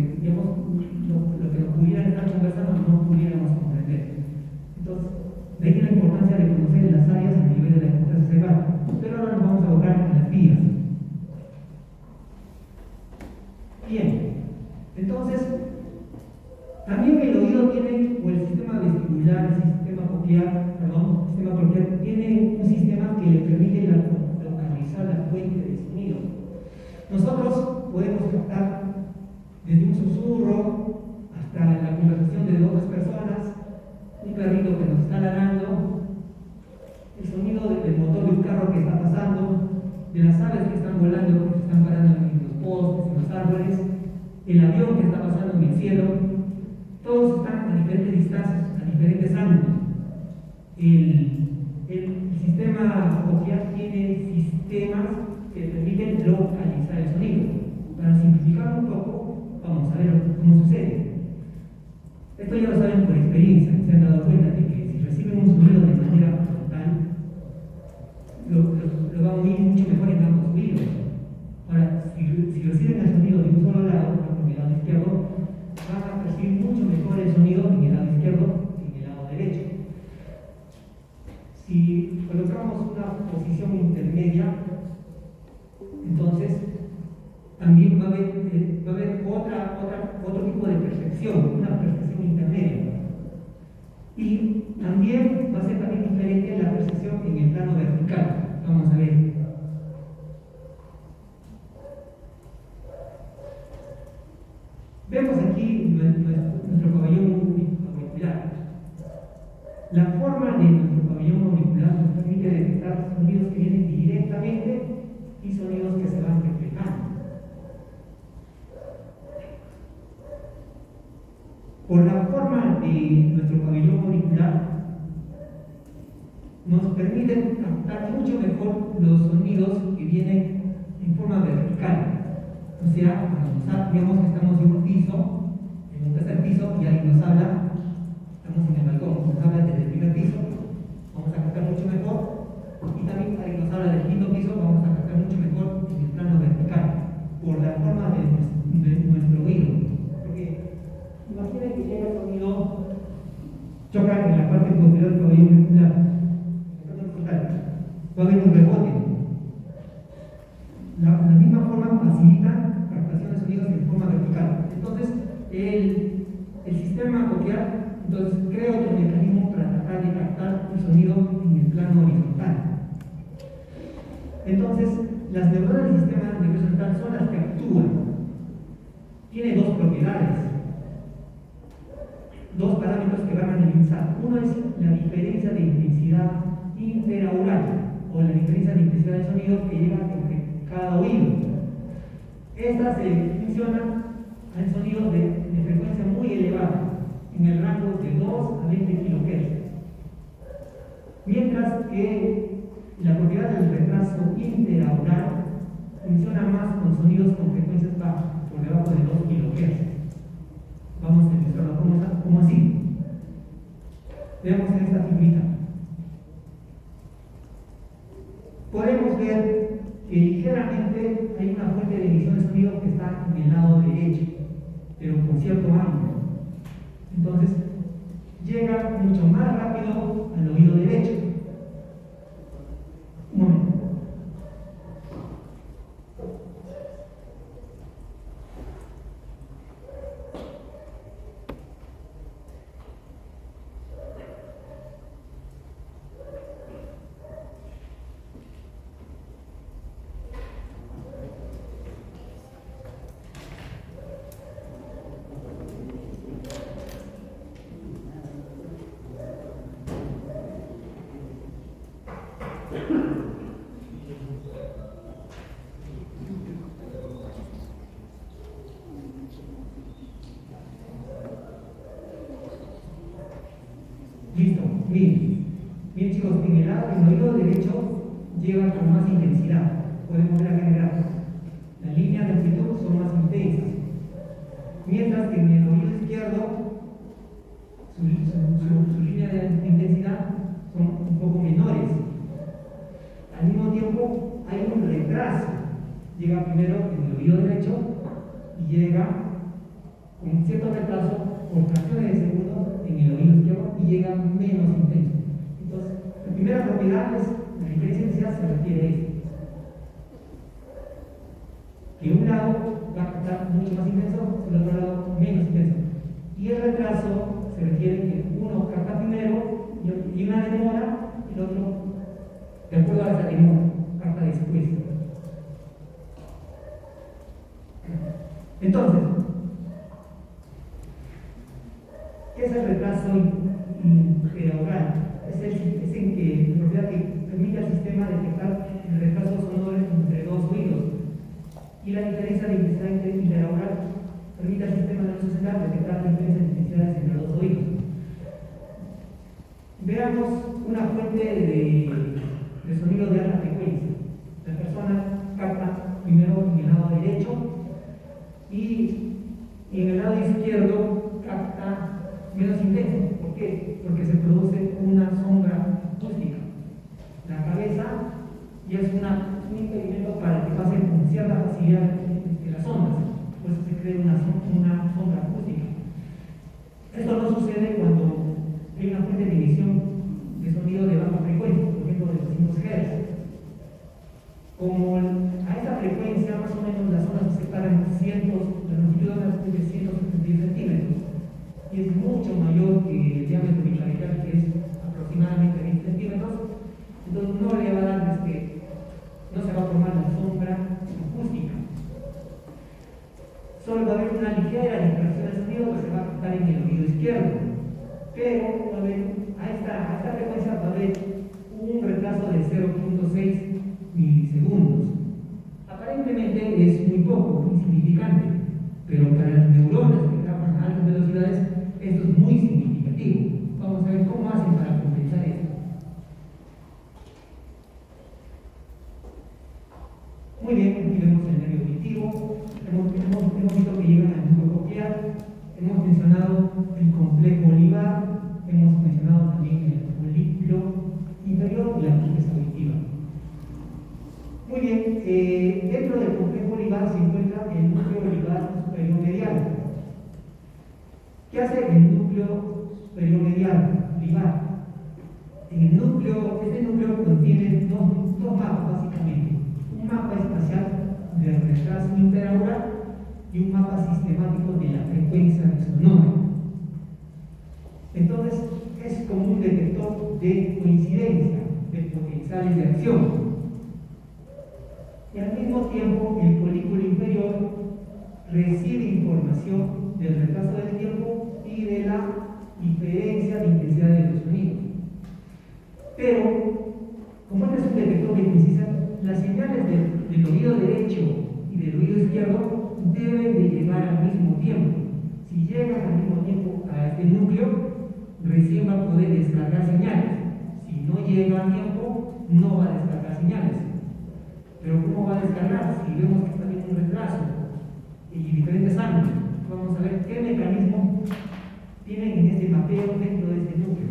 nos pudieran estar conversando, no pudiéramos comprender. Entonces, de ahí la importancia de conocer las áreas a nivel de la corteza cerebral. Pero ahora nos vamos a abocar en las vías. Bien, entonces, también el oído tiene, o el sistema vestibular, el sistema coclear, tiene un sistema que le permite localizar la fuente de sonido. Nosotros podemos captar desde un susurro hasta la conversación de otras personas, un perrito que nos está ladrando, el sonido del motor de un carro que está pasando, de las aves que están volando, que se están parando en los postes, en los árboles, el avión que está pasando en el cielo. Todos están a diferentes distancias, a diferentes ángulos. El sistema coclear tiene sistemas que permiten localizar el sonido. Para simplificar un poco, vamos a ver cómo sucede. Esto ya lo saben por experiencia, se han dado cuenta de que si reciben un sonido de manera frontal, lo van a oír mucho mejor en ambos oídos. Ahora, si reciben el sonido de un solo lado, en el lado izquierdo, van a percibir mucho mejor el sonido en el lado izquierdo que en el lado derecho. Si colocamos una posición intermedia, entonces también va a haber otro tipo de percepción, una percepción intermedia. Y también va a ser también diferente la percepción en el plano vertical. Vamos a ver. Vemos aquí nuestro pabellón auricular. La forma de nuestro pabellón auricular nos permite detectar sonidos que vienen directamente y sonidos que se van reflejando. Por la forma de nuestro pabellón auricular, nos permite captar mucho mejor los sonidos que vienen en forma vertical. O sea, cuando digamos que estamos en un piso, en un tercer piso, y alguien nos habla, estamos en el balcón, nos habla desde el primer piso, vamos a captar mucho mejor, y también alguien nos habla del quinto piso, vamos a captar mucho mejor en el plano vertical, por la forma de nuestro oído. Porque imaginen que llega el sonido, choca en la parte posterior del pabellón auricular, va a haber un rebote. La misma forma facilita captación de sonidos en forma vertical. Entonces, el sistema coclear crea otro mecanismo para tratar de captar el sonido en el plano horizontal. Entonces, las neuronas del sistema nervioso central son las que actúan. Tiene dos propiedades, dos parámetros que van a analizar. Uno es la diferencia de intensidad interaural, o la diferencia de intensidad del sonido que llega entre cada oído. Esta se funciona al sonido de frecuencia muy elevada, en el rango de 2 a 20 kHz. Mientras que la propiedad del retraso interaural funciona más con sonidos con frecuencias bajas, por debajo de 2 kHz. Vamos a ilustrarlo como así. Veamos en esta figurita. Podemos ver que ligeramente hay una fuente de emisión de sonido que está en el lado derecho, pero con cierto ángulo. Entonces, llega mucho más rápido al oído derecho. Un momento. Listo, miren, bien chicos, en el oído derecho llega con más intensidad, podemos ver acá en el gráfico. Las líneas de amplitud son más intensas, mientras que en el oído izquierdo su línea de intensidad son un poco menores. Al mismo tiempo hay un retraso, llega primero en el oído derecho y llega con cierto retraso por fracciones de segundos en el oído izquierdo y llega menos intenso. Entonces, la primera propiedad es la diferencia de intensidad se refiere a esto. Que un lado va a captar mucho más intenso, el otro lado menos intenso. Y el retraso se refiere a que uno capta primero y una demora, y el otro, de acuerdo a esa demora, capta después. Entonces, ¿qué es el retraso intraoral? Es en que la propiedad que permite al sistema detectar el retraso sonoro entre dos ruidos. Y la diferencia de intensidad intraoral permite al sistema nervioso central detectar la diferencia de intensidades entre los dos oídos. Veamos una fuente de sonido de alta frecuencia. La persona capta primero en el lado derecho y en el lado izquierdo capta menos intenso. ¿Por qué? Porque se produce una sombra acústica. La cabeza ya es un impedimento para que pasen con cierta facilidad de las ondas. Por eso se crea una sombra acústica. Esto no sucede cuando hay una fuente de emisión de sonido de baja frecuencia, por ejemplo de 200 Hz. Como a esta frecuencia más o menos las ondas se separan la longitud de ondas es de 170 centímetros y es mucho mayor que el diámetro biclateral, que es aproximadamente 20 centímetros. Entonces no le va a dar no se va a formar una sombra acústica. Solo va a haber una ligera dispersión del sonido que se va a captar en el oído izquierdo, pero va a haber, a esta frecuencia va a haber un retraso de 0.6 milisegundos. Aparentemente es muy poco, insignificante, pero para las neuronas que trabajan a altas velocidades esto es muy significativo. Vamos a ver cómo hacen para compensar esto. Muy bien, aquí vemos el nervio auditivo, hemos visto que llegan al núcleo coclear, hemos mencionado el complejo olivar, hemos mencionado también el folículo inferior y la corteza auditiva. Muy bien, dentro del complejo olivar se encuentra el núcleo olivar superior medial. ¿Qué hace el núcleo superior medial, olivar? Este núcleo contiene dos mapas básicamente. Un mapa espacial de retraso interaural y un mapa sistemático de la frecuencia sonora. Entonces, es como un detector de coincidencia de potenciales de acción. Y al mismo tiempo, el folículo inferior recibe información del retraso del tiempo y de la diferencia de intensidad de los sonidos. Pero, como este es un detector de coincidencia, las señales del oído derecho y del oído izquierdo deben de llegar al mismo tiempo. Si llegan al mismo tiempo a este núcleo, recién va a poder descargar señales. Si no llega a tiempo, no va a descargar señales. Pero ¿cómo va a descargar si vemos que está habiendo un retraso y diferentes ángulos? Vamos a ver qué mecanismo tienen en este mapeo dentro de este núcleo.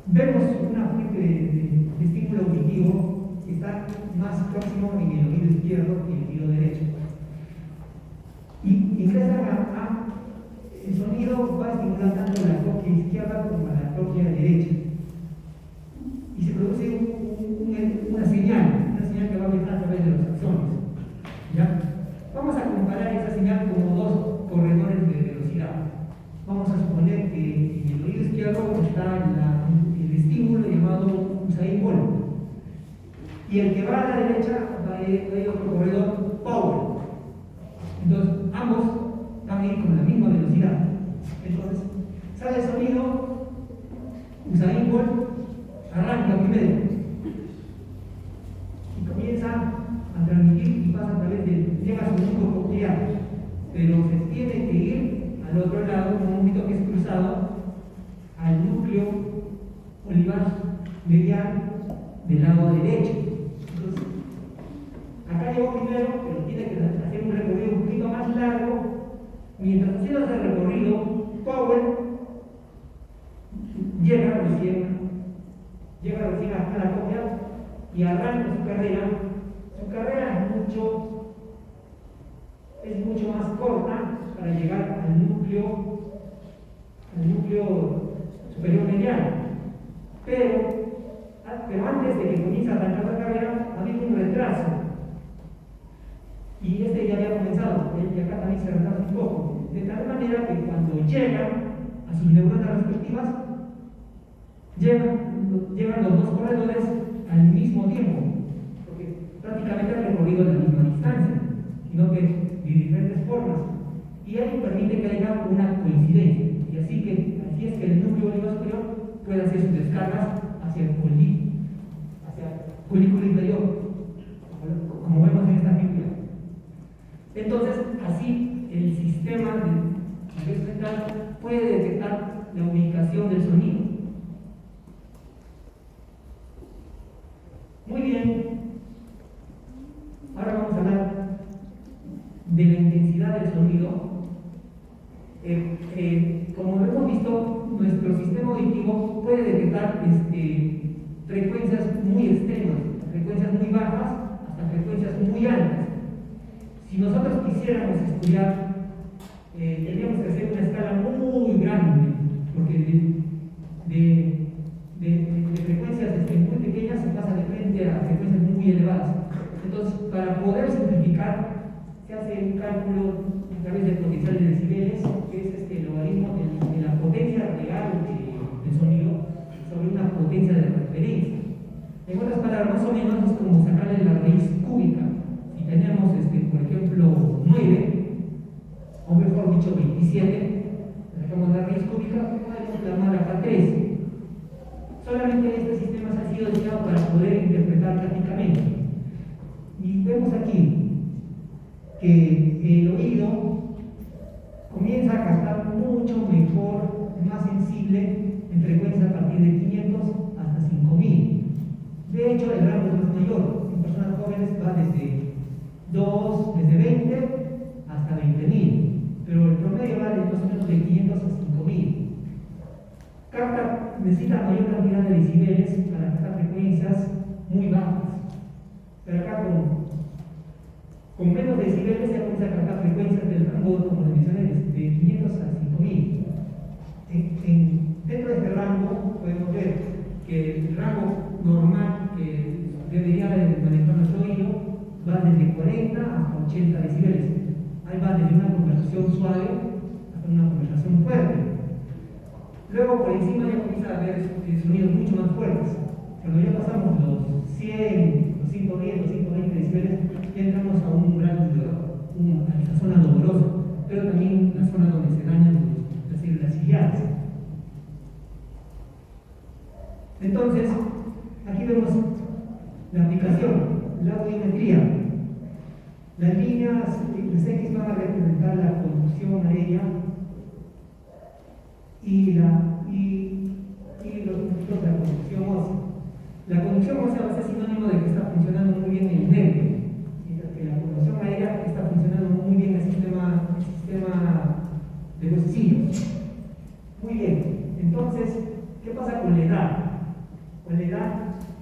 Vemos una fuente de estímulo auditivo que está más próximo en el oído izquierdo que en el oído derecho. Y ingresa el sonido va a estimular tanto la cóclea izquierda como la cóclea derecha. Y se produce una señal que va a viajar a través de los axones. ¿Ya? Vamos a comparar esa señal como dos corredores de velocidad. Vamos a suponer que en el oído izquierdo está el estímulo llamado Usain Bolt. Y el que va a la derecha va a ir otro corredor, Power. Entonces, ambos van a ir con la misma velocidad. Entonces, sale el sonido, Usain Bolt arranca primero y comienza a transmitir y pasa a través llega a su núcleo coclear, pero se tiene que ir al otro lado, un momento que es cruzado, al núcleo olivar medial del lado derecho. Entonces, acá llegó primero, pero tiene que hacer un recorrido un poquito más largo. Mientras haciendo ese recorrido, Powell llega recién hasta la cóclea y arranca su carrera. Su carrera es mucho más corta para llegar al núcleo superior medial. Pero antes de que comience a arrancar la carrera, ha habido un retraso. Y este ya había comenzado, y acá también se retrasa un poco. De tal manera que cuando llegan a sus neuronas respectivas, llegan los dos corredores al mismo tiempo, porque prácticamente han recorrido la misma distancia, sino que de diferentes formas. Y ahí permite que haya una coincidencia. Y así es que el núcleo olivar superior puede hacer sus descargas hacia el folículo inferior, como vemos en esta figura. Entonces, así el sistema de nervio central puede detectar la ubicación del sonido. Muy bien, ahora vamos a hablar de la intensidad del sonido. Como hemos visto, nuestro sistema auditivo puede detectar frecuencias muy extremas, frecuencias muy bajas, hasta frecuencias muy altas. Si nosotros quisiéramos estudiar, tendríamos que hacer una escala muy grande, porque de frecuencias muy pequeñas se pasa de frente a frecuencias muy elevadas. Entonces, para poder simplificar, se hace un cálculo a través del potencial de decibeles, que es el logaritmo de la potencia real del sonido sobre una potencia de referencia. En otras palabras, más o menos es como sacarle la raíz cúbica. Si tenemos, por ejemplo, 9, o mejor dicho 27, sacamos la raíz cúbica, podemos llamar acá 13. Solamente este sistema ha sido diseñado para poder interpretar prácticamente. Y vemos aquí que el oído comienza a captar mucho mejor, más sensible, en frecuencia a partir de 500 hasta 5000. De hecho, el rango es más mayor. En personas jóvenes va desde 20 hasta 20.000, pero el promedio va de más o menos de 500 a 5000. Necesita mayor cantidad de decibeles para captar frecuencias muy bajas. Pero acá con menos decibeles ya comienza a captar frecuencias del rango, como les mencioné, de 500 a 5000. Dentro de este rango podemos ver que el rango normal que debería manejar nuestro oído va desde 40 hasta 80 decibeles. Ahí va desde una conversación suave hasta una conversación fuerte. Luego por encima ya comienza a haber sonidos mucho más fuertes. Cuando ya pasamos los 100, los 110, los 120 decibeles, ya entramos a un umbral, a esa zona dolorosa, pero también la zona donde se dañan las células ciliares. Entonces, aquí vemos la aplicación, la audiometría. Las líneas, las X van a representar la conducción aérea y sinónimo de que está funcionando muy bien el nervio, mientras que la conducción aérea está funcionando muy bien el sistema de huesecillos. Muy bien, entonces, ¿qué pasa con la edad? Con la edad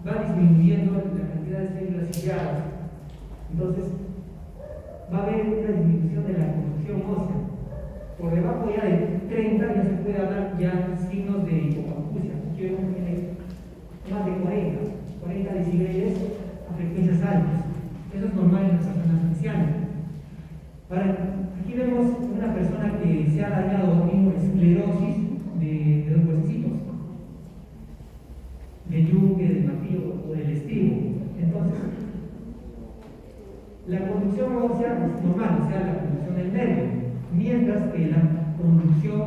va disminuyendo la cantidad de células ciliadas. Entonces, va a haber una disminución de la construcción ósea. Por debajo ya de 30 ya se puede hablar ya signos de hipoacusia. Aquí vemos que tiene más de 40 decibeles a frecuencias altas. Eso es normal en las personas ancianas. Ahora, aquí vemos una persona que se ha dañado en esclerosis de los huesecitos, del yunque, del martillo o del estribo. Entonces, la conducción ósea es normal, o sea, la conducción del nervio, mientras que la conducción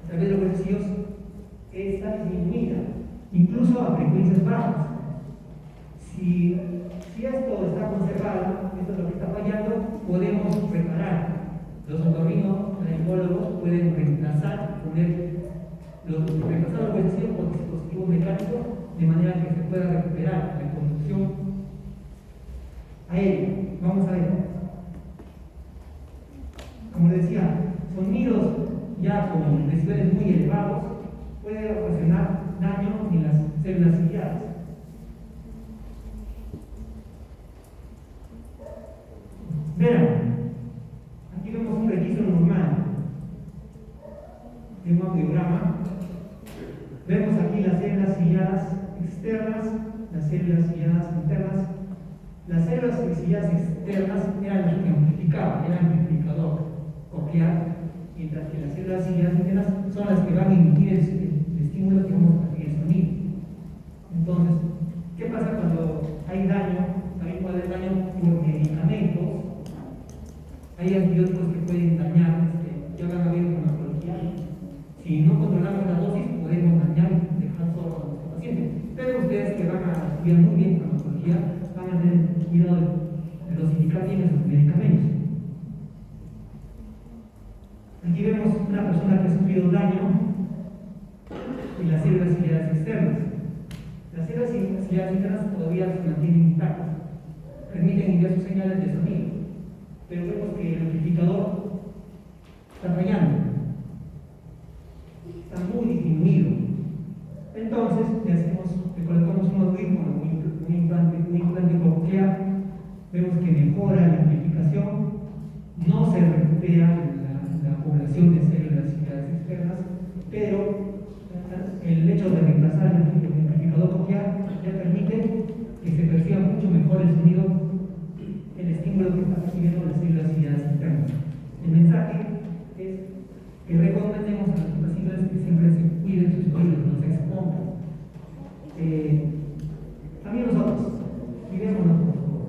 a través de los huesecillos está disminuida, incluso a frecuencias bajas. Si esto está conservado, esto es lo que está fallando, podemos reparar. Los otorrinolaringólogos pueden reemplazar los huesecillos por dispositivos mecánicos de manera que se pueda recuperar la conducción aérea. Vamos a ver. Como decía, sonidos ya con decibeles muy elevados pueden ocasionar daño en las células ciliadas. Verán, aquí vemos un registro normal de un audiograma. Vemos aquí las células ciliadas externas, las células ciliadas internas. Las células ciliadas externas eran las que amplificaban, era el amplificador coclear, mientras que las células ciliadas internas son las que van a emitir el estímulo que vamos a percibir el sonido. Entonces, ¿qué pasa cuando hay daño? También puede haber daño por medicamentos. Hay antibióticos que pueden dañar, ya van a ver en farmacología. Si no controlamos la dosis, podemos dañar y dejar solo a nuestro paciente. Pero ustedes que van a estudiar muy bien farmacología, van a tener cuidado de dosificar bien esos medicamentos. Aquí vemos una persona que ha sufrido daño en las células ciliadas externas. Las células ciliadas internas todavía se mantienen intactas, permiten enviar sus señales de sonido, pero vemos que el amplificador está fallando, está muy disminuido. Entonces le colocamos un audífono, un implante coclear, vemos que mejora la amplificación, no se recupera la población de células ciliadas externas, pero el hecho de reemplazar el amplificador coclear ya permite que se perciba mucho mejor el sonido, el estímulo que está percibiendo las células ciliadas internas. El mensaje es que recomendemos a los pacientes que siempre se cuiden sus oídos, no se expongan. También nosotros, cuidémonos por favor.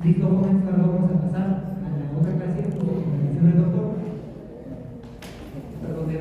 Listo, jóvenes, ahora vamos a pasar a la otra clase, como mencionó el doctor, donde